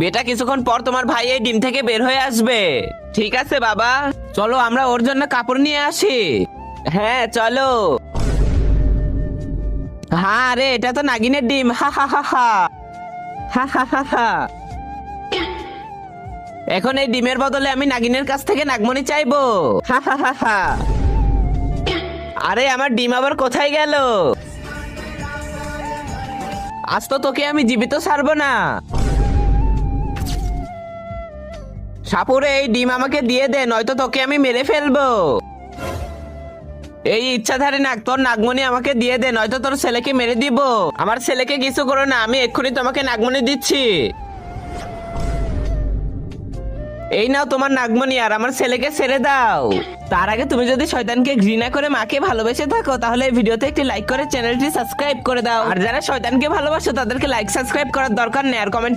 বেটা কিছুক্ষণ পর তোমার ভাই এই ডিম থেকে বের হয়ে আসবে। ঠিক আছে বাবা, চলো আমরা ওর জন্য কাপড় নিয়ে আসি। হ্যাঁ চলো। হ্যাঁ রে, এটা তো নাগিনের ডিম। হা হা হা হা হা হা হা হা। এখন এই ডিমের বদলে আমি নাগিনের কাছ থেকে নাগমণি চাইবো। হা হা হা হা। আরে আমার ডিম আবার কোথায় গেল? আজ তো তোকে আমি জীবিত ছাড়বো না। সাপুরে এই ডিম আমাকে দিয়ে দে, নয়তো তোকে আমি মেরে ফেলবো। এই ইচ্ছাধারী নাগ, তোর নাগমণি আমাকে দিয়ে দে, নয়তো তোর ছেলেকে মেরে দিব। আমার ছেলেকে কিছু করো না, আমি এক্ষুনি তোমাকে নাগমণি দিচ্ছি। এই নাও তোমার নাগমণি, আর আমার ছেলেকে ছেড়ে দাও। তার আগে তুমি যদি শয়তানকে ঘৃণা করে মাকে ভালোবেসে থাকো, তাহলে এই ভিডিওতে একটি লাইক করে চ্যানেলটি সাবস্ক্রাইব করে দাও। আর যারা শয়তানকে ভালোবাসো তাদেরকে লাইক সাবস্ক্রাইব করার দরকার নেই, আর কমেন্ট